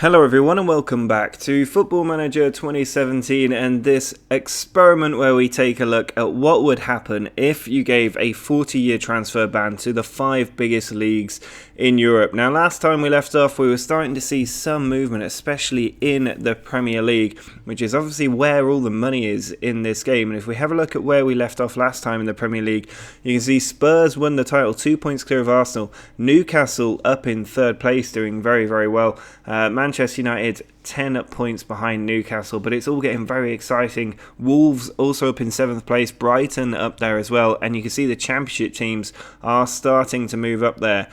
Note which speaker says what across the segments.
Speaker 1: Hello everyone and welcome back to Football Manager 2017 and this experiment where we take a look at what would happen if you gave a 40-year transfer ban to the 5 biggest leagues in Europe. Now last time we left off we were starting to see some movement, especially in the Premier League, which is obviously where all the money is in this game. And if we have a look at where we left off last time in the Premier League, you can see Spurs won the title, 2 points clear of Arsenal. Newcastle up in 3rd place, doing very, very well. Manchester United 10 points behind Newcastle, but it's all getting very exciting. Wolves also up in 7th place, Brighton up there as well, and you can see the Championship teams are starting to move up there.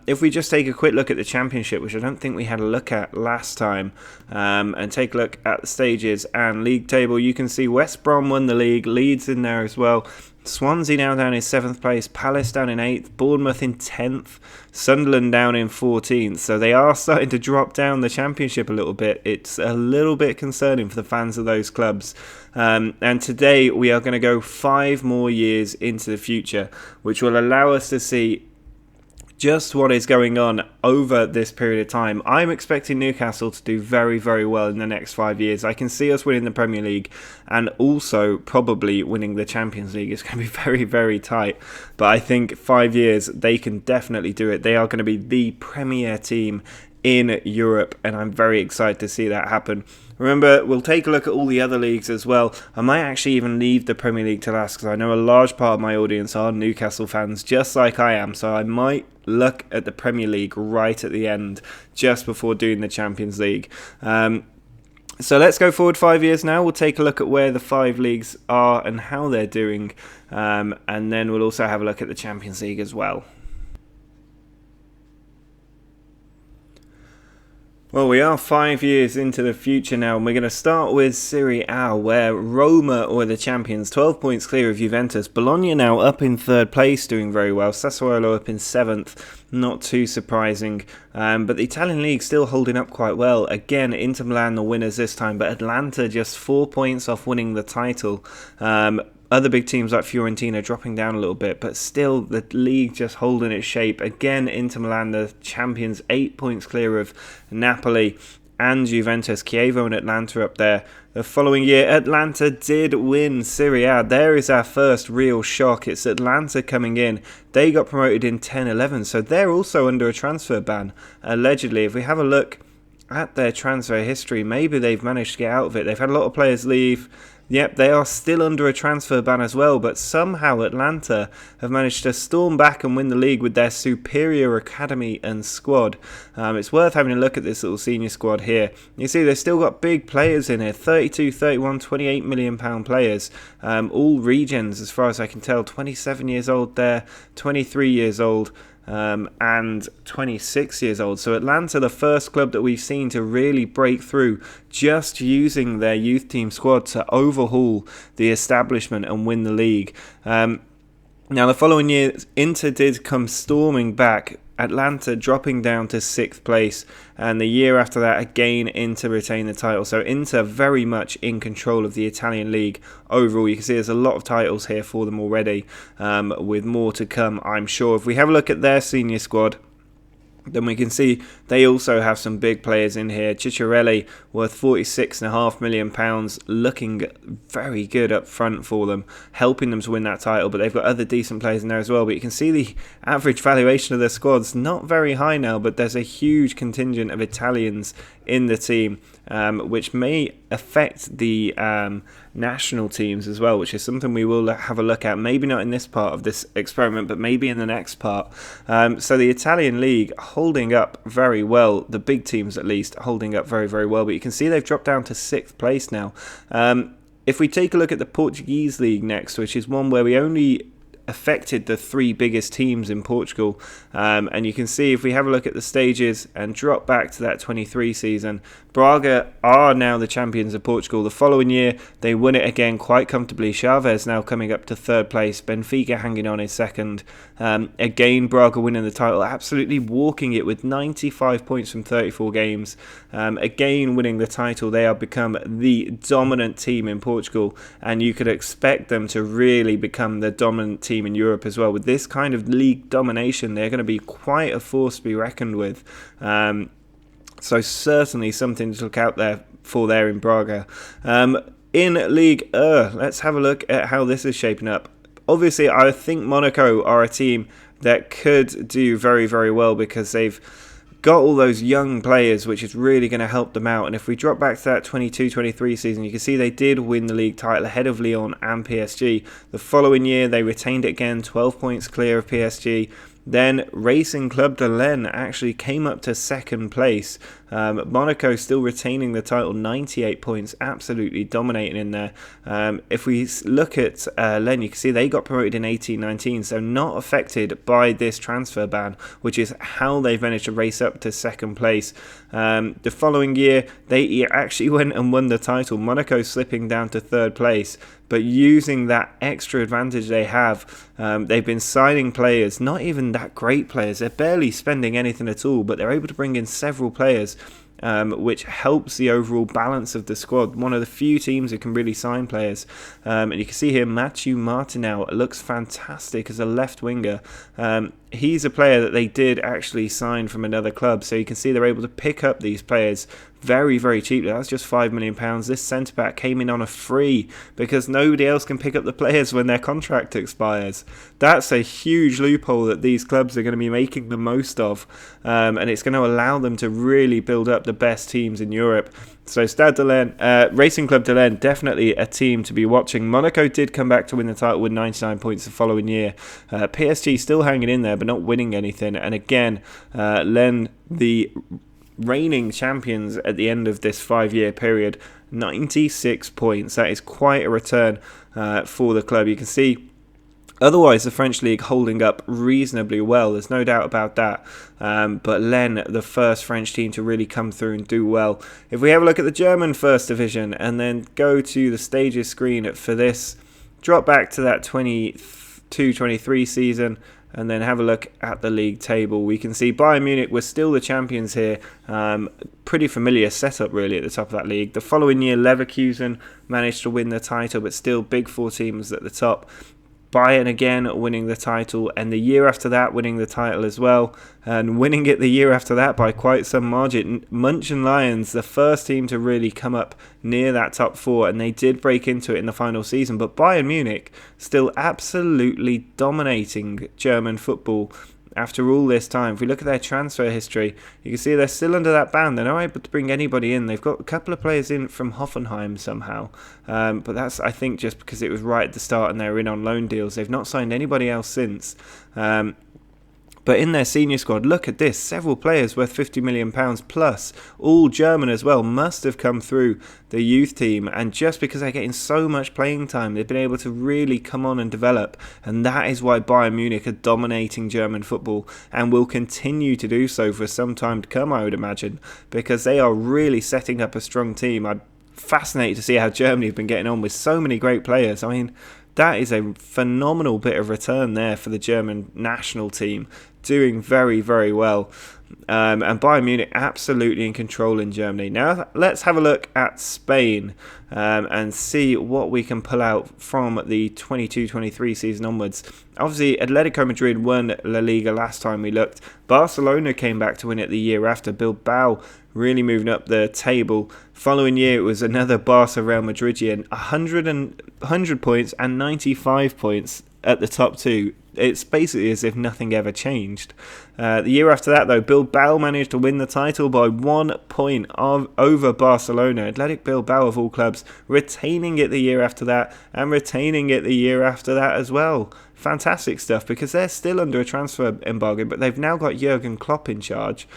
Speaker 1: If we just take a quick look at the Championship, which I don't think we had a look at last time, and take a look at the stages and league table, you can see West Brom won the league, Leeds in there as well. Swansea now down in 7th place, Palace down in 8th, Bournemouth in 10th, Sunderland down in 14th. So they are starting to drop down the Championship a little bit. It's a little bit concerning for the fans of those clubs. And today we are going to go 5 more years into the future, which will allow us to see just what is going on over this period of time. I'm expecting Newcastle to do very, very well in the next 5 years. I can see us winning the Premier League and also probably winning the Champions League. It's going to be very, very tight. But I think 5 years, they can definitely do it. They are going to be the premier team in Europe, and I'm very excited to see that happen. Remember, we'll take a look at all the other leagues as well. I might actually even leave the Premier League to last because I know a large part of my audience are Newcastle fans, just like I am. So I might look at the Premier League right at the end, just before doing the Champions League. So let's go forward 5 years now. We'll take a look at where the 5 leagues are and how they're doing. And then we'll also have a look at the Champions League as well. Well, we are 5 years into the future now, and we're going to start with Serie A, where Roma were the champions, 12 points clear of Juventus. Bologna now up in 3rd place, doing very well. Sassuolo up in 7th, not too surprising. But the Italian league still holding up quite well. Again, Inter Milan the winners this time, but Atalanta just 4 points off winning the title. Other big teams like Fiorentina dropping down a little bit, but still the league just holding its shape. Again, Inter Milan, the champions, 8 points clear of Napoli and Juventus. Chievo and Atlanta up there. The following year, Atlanta did win Serie A. There is our first real shock. It's Atlanta coming in. They got promoted in 10-11, so they're also under a transfer ban, allegedly. If we have a look at their transfer history, maybe they've managed to get out of it. They've had a lot of players leave. Yep, they are still under a transfer ban as well, but somehow Atlanta have managed to storm back and win the league with their superior academy and squad. It's worth having a look at this little senior squad here. You see they've still got big players in here, 32, 31, 28 million pound players, all regions as far as I can tell, 27 years old there, 23 years old. And 26 years old. So Atlanta, the first club that we've seen to really break through, just using their youth team squad to overhaul the establishment and win the league. Now the following year, Inter did come storming back, Atlanta dropping down to 6th place, and the year after that again Inter retained the title. So Inter very much in control of the Italian league overall. You can see there's a lot of titles here for them already, with more to come, I'm sure. If we have a look at their senior squad, then we can see they also have some big players in here. Ciccarelli, worth £46.5 million, looking very good up front for them, helping them to win that title. But they've got other decent players in there as well. But you can see the average valuation of their squad's not very high now, but there's a huge contingent of Italians in the team, which may affect the national teams as well, which is something we will have a look at. Maybe not in this part of this experiment, but maybe in the next part. So the Italian league holding up very well, the big teams at least holding up very, very well. But you can see they've dropped down to 6th place now. If we take a look at the Portuguese league next, which is one where we only affected the 3 biggest teams in Portugal, and you can see if we have a look at the stages and drop back to that 23 season, Braga are now the champions of Portugal. The following year they win it again quite comfortably. Chaves now coming up to 3rd place, Benfica hanging on in 2nd. Again Braga winning the title, absolutely walking it with 95 points from 34 games. Again winning the title, they have become the dominant team in Portugal, and you could expect them to really become the dominant team in Europe as well. With this kind of league domination, they're going to be quite a force to be reckoned with. So certainly something to look out there for there in Braga. In Ligue 1, let's have a look at how this is shaping up. Obviously, I think Monaco are a team that could do very, very well because they've got all those young players, which is really going to help them out. And if we drop back to that 22-23 season, you can see they did win the league title ahead of Lyon and PSG. The following year, they retained it again, 12 points clear of PSG. Then Racing Club de Lens actually came up to second place. Monaco still retaining the title, 98 points, absolutely dominating in there. If we look at Lens, you can see they got promoted in 18-19, so not affected by this transfer ban, which is how they've managed to race up to second place. The following year, they actually went and won the title, Monaco slipping down to third place. But using that extra advantage they have, they've been signing players, not even that great players. They're barely spending anything at all, but they're able to bring in several players, which helps the overall balance of the squad. One of the few teams who can really sign players. And you can see here, Mathieu Martinel looks fantastic as a left winger. He's a player that they did actually sign from another club, so you can see they're able to pick up these players very, very cheaply. That's just £5 million. This centre-back came in on a free because nobody else can pick up the players when their contract expires. That's a huge loophole that these clubs are going to be making the most of, and it's going to allow them to really build up the best teams in Europe. So Stade de Lens, Racing Club de Lens, definitely a team to be watching. Monaco did come back to win the title with 99 points the following year. PSG still hanging in there but not winning anything. And again, Lens, the reigning champions at the end of this 5-year period, 96 points. That is quite a return for the club. You can see otherwise the French league holding up reasonably well, there's no doubt about that. But Lens, the first French team to really come through and do well. If we have a look at the German first division and then go to the stages screen for this, drop back to that 22-23 season, and then have a look at the league table. We can see Bayern Munich were still the champions here. Pretty familiar setup really at the top of that league. The following year, Leverkusen managed to win the title, but still big four teams at the top. Bayern again winning the title, and the year after that winning the title as well, and winning it the year after that by quite some margin. München Lions, the first team to really come up near that top four, and they did break into it in the final season, but Bayern Munich still absolutely dominating German football after all this time. If we look at their transfer history, you can see they're still under that ban. They're not able to bring anybody in. They've got a couple of players in from Hoffenheim somehow, but that's, I think, just because it was right at the start and they were in on loan deals. They've not signed anybody else since. But in their senior squad, look at this, several players worth £50 million plus, all German as well, must have come through the youth team. And just because they're getting so much playing time, they've been able to really come on and develop. And that is why Bayern Munich are dominating German football and will continue to do so for some time to come, I would imagine, because they are really setting up a strong team. I'm fascinated to see how Germany have been getting on with so many great players. I mean, that is a phenomenal bit of return there for the German national team, doing very, very well. And Bayern Munich absolutely in control in Germany. Now let's have a look at Spain and see what we can pull out from the 22-23 season onwards. Obviously, Atletico Madrid won La Liga last time we looked. Barcelona came back to win it the year after. Bilbao really moving up the table. Following year, it was another Barca Real Madridian, 100 points and 95 points at the top two. It's basically as if nothing ever changed. The year after that, though, Bilbao managed to win the title by 1 point over Barcelona. Athletic Bilbao, of all clubs, retaining it the year after that and retaining it the year after that as well. Fantastic stuff, because they're still under a transfer embargo, but they've now got Jurgen Klopp in charge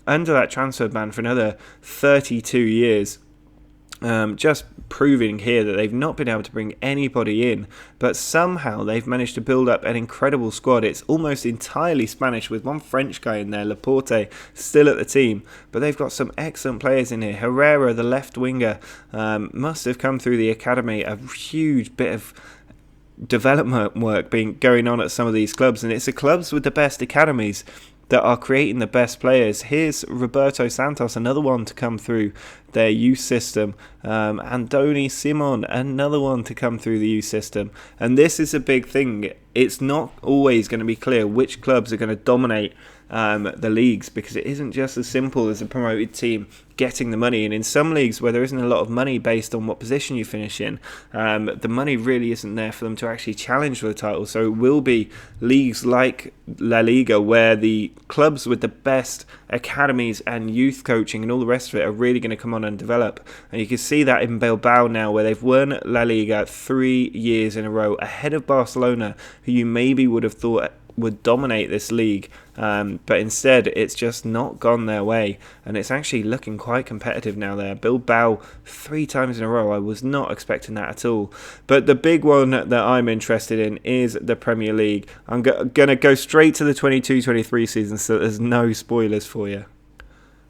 Speaker 1: under that transfer ban for another 32 years. Just proving here that they've not been able to bring anybody in, but somehow they've managed to build up an incredible squad. It's almost entirely Spanish, with one French guy in there, Laporte, still at the team, but they've got some excellent players in here. Herrera, the left winger, must have come through the academy. A huge bit of development work going on at some of these clubs, and it's the clubs with the best academies that are creating the best players. Here's Roberto Santos, another one to come through their youth system. Andoni Simon, another one to come through the youth system. And this is a big thing. It's not always going to be clear which clubs are going to dominate the leagues, because it isn't just as simple as a promoted team getting the money. And in some leagues where there isn't a lot of money based on what position you finish in, the money really isn't there for them to actually challenge for the title. So it will be leagues like La Liga where the clubs with the best academies and youth coaching and all the rest of it are really going to come on and develop. And you can see that in Bilbao now, where they've won La Liga 3 years in a row, ahead of Barcelona, who you maybe would have thought would dominate this league, but instead it's just not gone their way, and it's actually looking quite competitive now there. Bilbao 3 times in a row, I was not expecting that at all. But the big one that I'm interested in is the Premier League. I'm going to go straight to the 22-23 season, so there's no spoilers for you.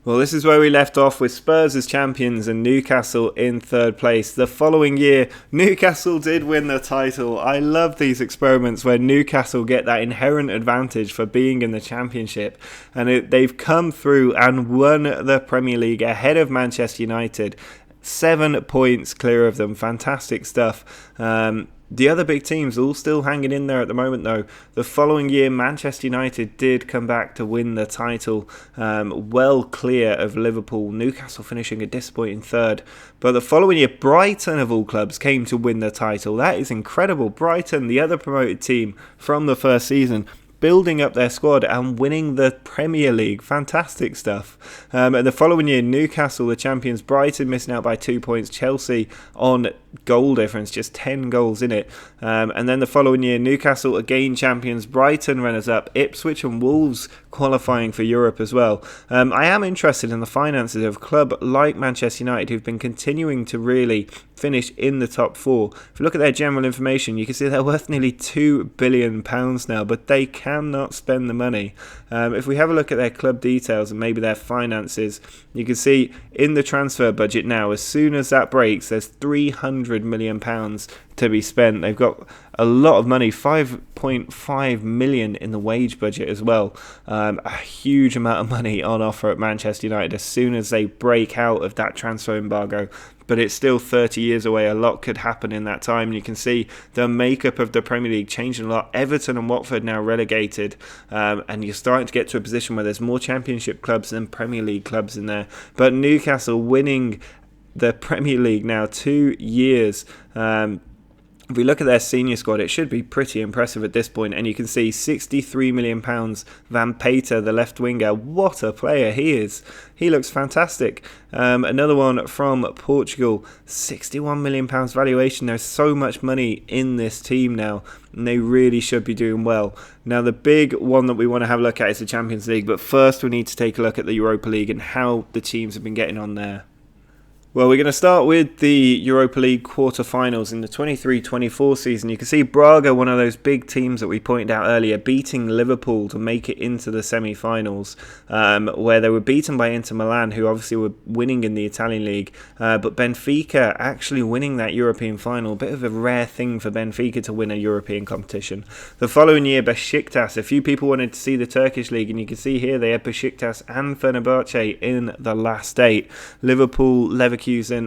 Speaker 1: Well, this is where we left off, with Spurs as champions and Newcastle in third place. The following year, Newcastle did win the title. I love these experiments where Newcastle get that inherent advantage for being in the Championship. And they've come through and won the Premier League ahead of Manchester United. 7 points clear of them. Fantastic stuff. The other big teams all still hanging in there at the moment, though. The following year, Manchester United did come back to win the title, well clear of Liverpool. Newcastle finishing a disappointing third. But the following year, Brighton, of all clubs, came to win the title. That is incredible. Brighton, the other promoted team from the first season, building up their squad and winning the Premier League. Fantastic stuff. And the following year, Newcastle, the champions. Brighton missing out by 2 points. Chelsea on goal difference, just 10 goals in it. And then the following year, Newcastle again champions. Brighton runners up. Ipswich and Wolves qualifying for Europe as well. I am interested in the finances of a club like Manchester United, who've been continuing to really finish in the top 4. If you look at their general information, you can see they're worth nearly £2 billion now, but they cannot spend the money. If we have a look at their club details and maybe their finances, you can see in the transfer budget now, as soon as that breaks, there's £300 million to be spent. They've got a lot of money, 5.5 million in the wage budget as well. A huge amount of money on offer at Manchester United as soon as they break out of that transfer embargo. But it's still 30 years away. A lot could happen in that time. And you can see the makeup of the Premier League changing a lot. Everton and Watford now relegated. And you're starting to get to a position where there's more Championship clubs than Premier League clubs in there. But Newcastle winning the Premier League now 2 years. If we look at their senior squad, it should be pretty impressive at this point. And you can see £63 million. Van Pater, the left winger, what a player he is. He looks fantastic. Another one from Portugal, £61 million valuation. There's so much money in this team now, and they really should be doing well. Now, the big one that we want to have a look at is the Champions League. But first, we need to take a look at the Europa League and how the teams have been getting on there. Well, we're going to start with the Europa League quarter-finals in the 23-24 season. You can see Braga, one of those big teams that we pointed out earlier, beating Liverpool to make it into the semi-finals, where they were beaten by Inter Milan, who obviously were winning in the Italian League, but Benfica actually winning that European final. A bit of a rare thing for Benfica to win a European competition. The following year, Besiktas, a few people wanted to see the Turkish League, and you can see here they had Besiktas and Fenerbahce in the last 8. Liverpool, Leverkusen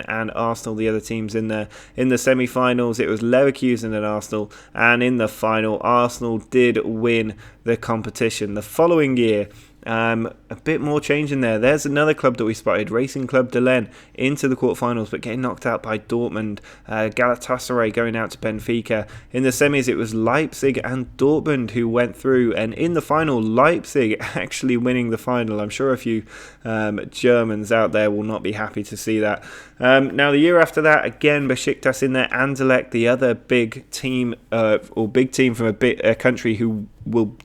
Speaker 1: and Arsenal, the other teams in there. In the semi-finals, it was Leverkusen and Arsenal, and in the final, Arsenal did win the competition. The following year, a bit more change in there. There's another club that we spotted, Racing Club de Lens, into the quarterfinals, but getting knocked out by Dortmund. Galatasaray going out to Benfica. In the semis, it was Leipzig and Dortmund who went through, and in the final, Leipzig actually winning the final. I'm sure a few Germans out there will not be happy to see that. Now, the year after that, again, Besiktas in there, Anderlecht, the other big team, or big team from a country who will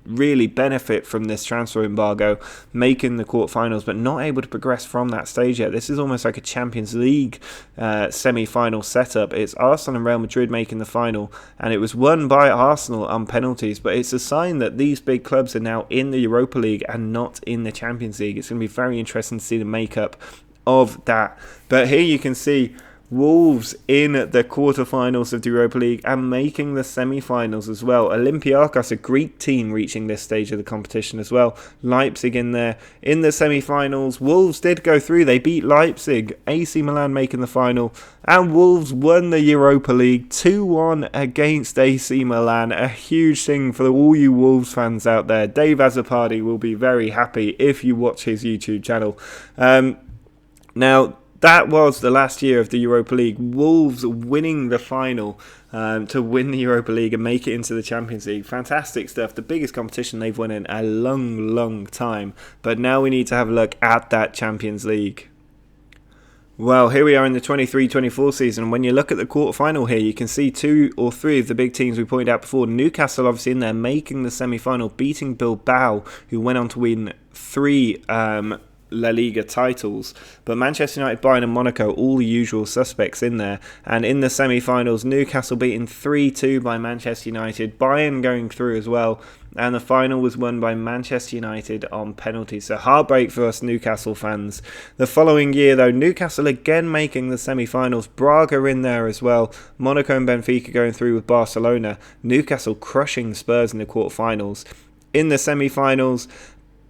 Speaker 1: really benefit from this transfer embargo, making the quarterfinals but not able to progress from that stage yet. This is almost like a Champions League semi-final setup. It's Arsenal and Real Madrid making the final, and it was won by Arsenal on penalties, but it's a sign that these big clubs are now in the Europa League and not in the Champions League. It's going to be very interesting to see the makeup of that. But here you can see Wolves in the quarterfinals of the Europa League and making the semi-finals as well. Olympiacos, a Greek team, reaching this stage of the competition as well. Leipzig in there in the semi-finals. Wolves did go through. They beat Leipzig. AC Milan making the final. And Wolves won the Europa League 2-1 against AC Milan. A huge thing for all you Wolves fans out there. Dave Azzopardi will be very happy if you watch his YouTube channel. Now, that was the last year of the Europa League. Wolves winning the final to win the Europa League and make it into the Champions League. Fantastic stuff. The biggest competition they've won in a long, long time. But now we need to have a look at that Champions League. Well, here we are in the 23-24 season. When you look at the quarterfinal here, you can see 2 or 3 of the big teams we pointed out before. Newcastle obviously in there, making the semi-final, beating Bilbao, who went on to win 3 La Liga titles. But Manchester United, Bayern and Monaco, all the usual suspects in there. And in the semi-finals, Newcastle beaten 3-2 by Manchester United. Bayern going through as well. And the final was won by Manchester United on penalties. So heartbreak for us Newcastle fans. The following year though, Newcastle again making the semi-finals. Braga in there as well. Monaco and Benfica going through with Barcelona. Newcastle crushing Spurs in the quarterfinals. In the semi-finals,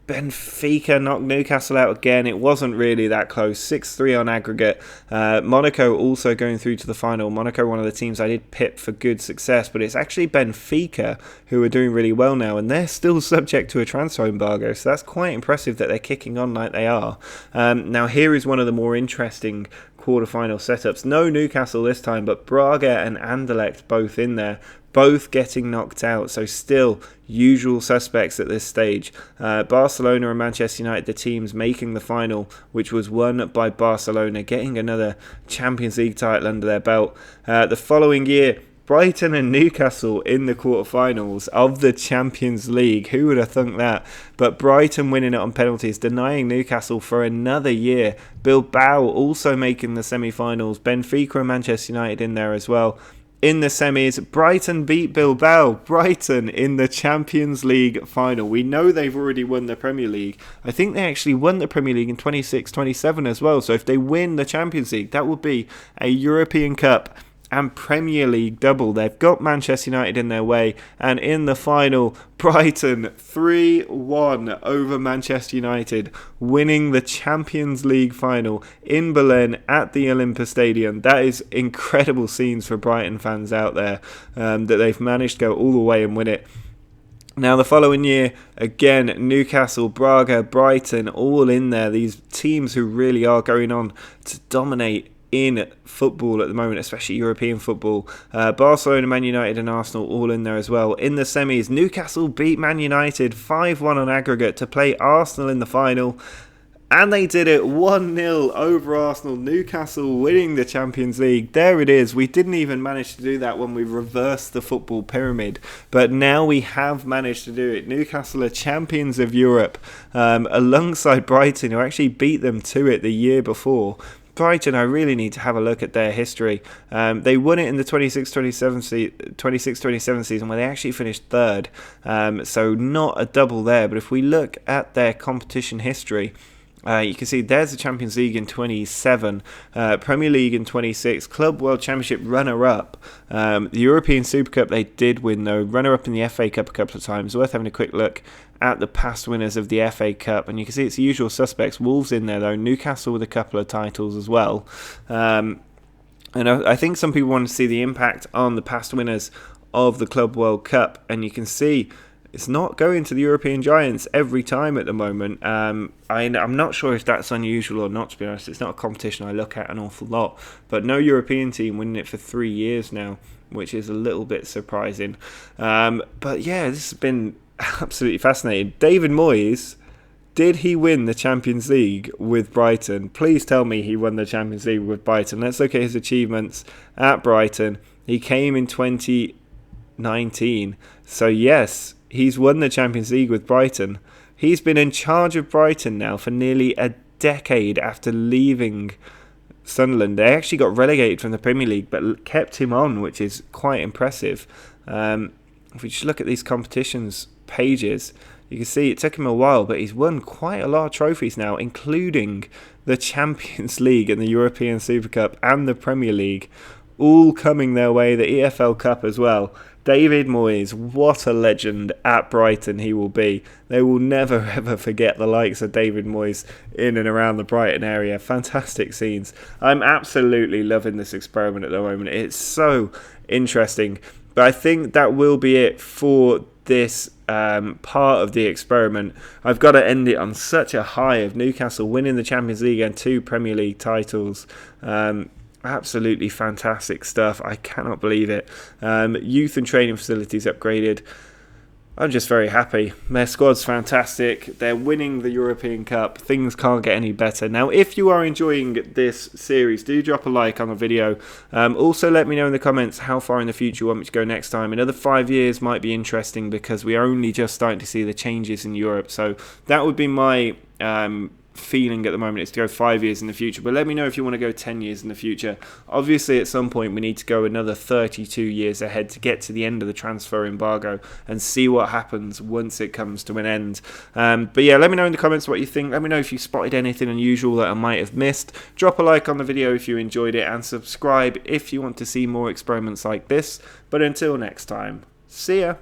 Speaker 1: Benfica knocked Newcastle out again. It wasn't really that close. 6-3 on aggregate. Monaco also going through to the final. Monaco, one of the teams I did pip for good success, but it's actually Benfica who are doing really well now, and they're still subject to a transfer embargo, so that's quite impressive that they're kicking on like they are. Now here is one of the more interesting quarterfinal setups. No Newcastle this time, but Braga and Anderlecht both in there, both getting knocked out, so still usual suspects at this stage. Barcelona and Manchester United, the teams making the final, which was won by Barcelona, getting another Champions League title under their belt. The following year, Brighton and Newcastle in the quarterfinals of the Champions League. Who would have thunk that? But Brighton winning it on penalties, denying Newcastle for another year. Bilbao also making the semi-finals. Benfica and Manchester United in there as well. In the semis, Brighton beat Bilbao. Brighton in the Champions League final. We know they've already won the Premier League. I think they actually won the Premier League in 26-27 as well. So if they win the Champions League, that would be a European Cup and Premier League double. They've got Manchester United in their way, and in the final, Brighton 3-1 over Manchester United, winning the Champions League final in Berlin at the Olympia Stadium. That is incredible scenes for Brighton fans out there, that they've managed to go all the way and win it. Now the following year, again, Newcastle, Braga, Brighton, all in there. These teams who really are going on to dominate in football at the moment, especially European football. Barcelona, Man United and Arsenal all in there as well. In the semis, Newcastle beat Man United 5-1 on aggregate to play Arsenal in the final. And they did it 1-0 over Arsenal. Newcastle winning the Champions League. There it is. We didn't even manage to do that when we reversed the football pyramid. But now we have managed to do it. Newcastle are champions of Europe, alongside Brighton, who actually beat them to it the year before. Brighton, I really need to have a look at their history. They won it in the 26-27 season where they actually finished third. So not a double there. But if we look at their competition history, you can see there's the Champions League in 27, Premier League in 26, Club World Championship runner-up. The European Super Cup they did win though, runner-up in the FA Cup a couple of times. Worth having a quick look at the past winners of the FA Cup, and you can see it's the usual suspects. Wolves in there though, Newcastle with a couple of titles as well. And I think some people want to see the impact on the past winners of the Club World Cup, and you can see it's not going to the European giants every time at the moment. I'm not sure if that's unusual or not, to be honest. It's not a competition I look at an awful lot. But no European team winning it for 3 years now, which is a little bit surprising. But yeah, this has been absolutely fascinating. David Moyes, did he win the Champions League with Brighton? Please tell me he won the Champions League with Brighton. Let's look at his achievements at Brighton. He came in 2019. So yes, he's won the Champions League with Brighton. He's been in charge of Brighton now for nearly a decade after leaving Sunderland. They actually got relegated from the Premier League, but kept him on, which is quite impressive. If we just look at these competitions pages, you can see it took him a while, but he's won quite a lot of trophies now, including the Champions League and the European Super Cup and the Premier League all coming their way, the EFL Cup as well. David Moyes, what a legend at Brighton he will be. They will never ever forget the likes of David Moyes in and around the Brighton area. Fantastic scenes. I'm absolutely loving this experiment at the moment. It's so interesting. But I think that will be it for this part of the experiment. I've got to end it on such a high of Newcastle winning the Champions League and 2 Premier League titles. Absolutely fantastic stuff. I cannot believe it. Youth and training facilities upgraded. I'm just very happy. Their squad's fantastic. They're winning the European Cup. Things can't get any better. Now, if you are enjoying this series, do drop a like on the video. Also, let me know in the comments how far in the future you want me to go next time. Another 5 years might be interesting because we are only just starting to see the changes in Europe. So that would be my feeling at the moment, is to go 5 years in the future. But let me know if you want to go 10 years in the future. Obviously, at some point, we need to go another 32 years ahead to get to the end of the transfer embargo and see what happens once it comes to an end. But yeah, let me know in the comments what you think. Let me know if you spotted anything unusual that I might have missed. Drop a like on the video if you enjoyed it, and subscribe if you want to see more experiments like this. But until next time, see ya!